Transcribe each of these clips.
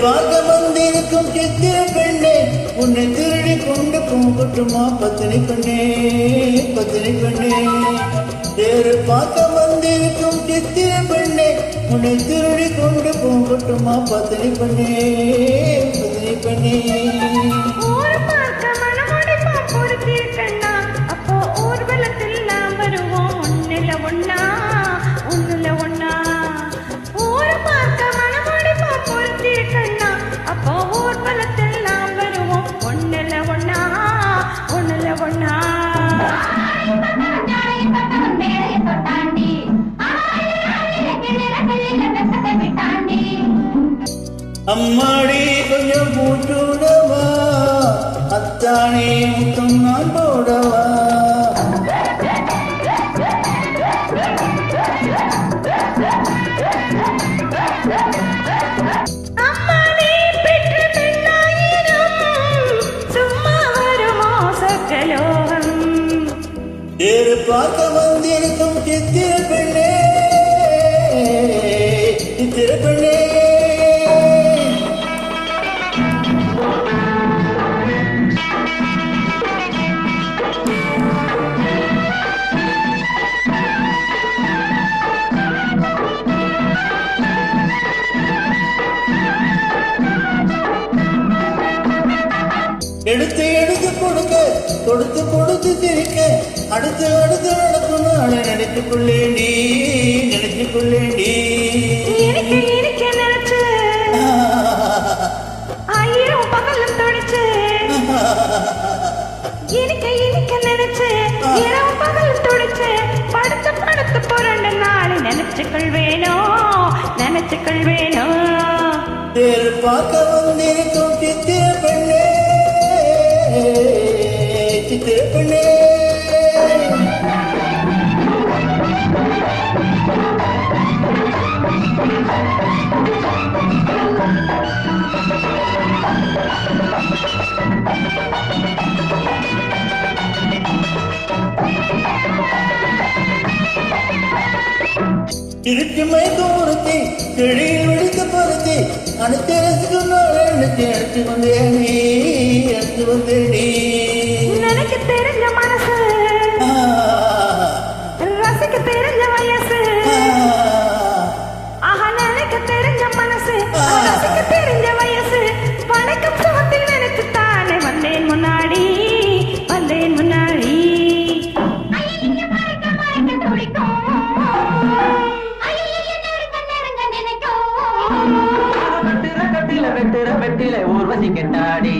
பார்க்க வந்திருக்கும் சித்திர பெண்ணே, உன்னை திருடி கொண்டு போகட்டுமா பத்தினி பெண்ணே, பத்தினி பெண்ணே. தேர் பார்க்க வந்திருக்கும் சித்திர பெண்ணே, உன்னை திருடி கொண்டு போகட்டுமா பத்தினி பெண்ணே, பத்தினி பெண்ணே. அம்மாடி கொஞ்சம் பூச்சுடவா, அத்தானே முத்தம் நான் போடவா. தேர் பார்க்க வந்திருக்கும் சித்திர பெண்ணே, சித்திர பெண்ணே. எடுத்து எடுத்து கொடுக்க, கொடுத்து கொடுத்து சிரிக்க, அடுத்து அடுத்து நடக்கும் நாளை நினைத்துக் கொள்ளேண்டி, நினைத்துக் கொள்ளேண்டி. ஆயிரம் பகலும் தொடிச்சு நினைச்சு இரவு பகலும் தொடிச்சு படுத்து படுத்து புரண்டு நாளை நினைச்சுக்கள் வேணும், நினைச்சுக்கள் வேணும். தேர் பார்க்க வந்திருக்கும் சித்திர பெண்ணே, சித்திர பெண்ணே. திருச்சிமை தூரத்தை செடியில் வெடித்து பருத்தி அனைத்து எடுத்து வந்தேனே, எடுத்து வந்தேனே. எனக்கு தெரிஞ்ச மனசு, ரசிக்க தெரிஞ்ச வயசு, ஆஹா எனக்கு தெரிஞ்ச மனசு, ரசிக்க தெரிஞ்ச வயசு. வணக்கம் சுகத்தில் நினைச்சு தானே வந்தேன் முன்னாடி, வந்தேன் முன்னாடி. வெட்டில ஊர்வசி கெட்டாடி,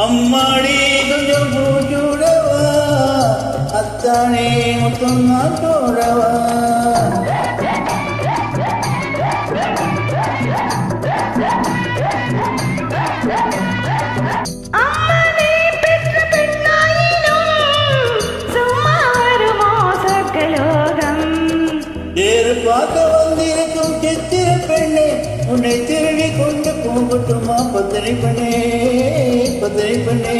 அம்மாடி கொஞ்சம் பூச்சுடவா, அத்தானே முத்தம் நான் போடவா. தேர் பார்க்க வந்திருக்கும் சித்திர பெண்ணே, உன்னை திருடி கொண்டு போகட்டுமா பத்தினி பெண்ணே, பத்தினி பெண்ணே.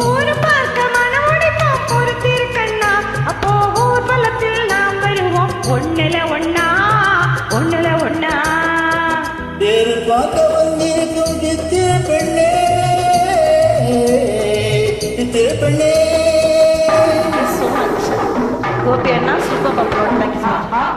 ஊரு பார்க்க மனமுடிப்போம் பொறுத்திருக்கண்ணா, அப்போ ஊர்வலத்தில் நாம் வருவோம் ஒண்ணுல ஒண்ணா, ஒண்ணுல ஒண்ணா. தேர் பார்க்க வந்திருக்கும் சித்திர பெண்ணே, சித்திர பெண்ணே. Gopi Anna, super upload. Thank you so much.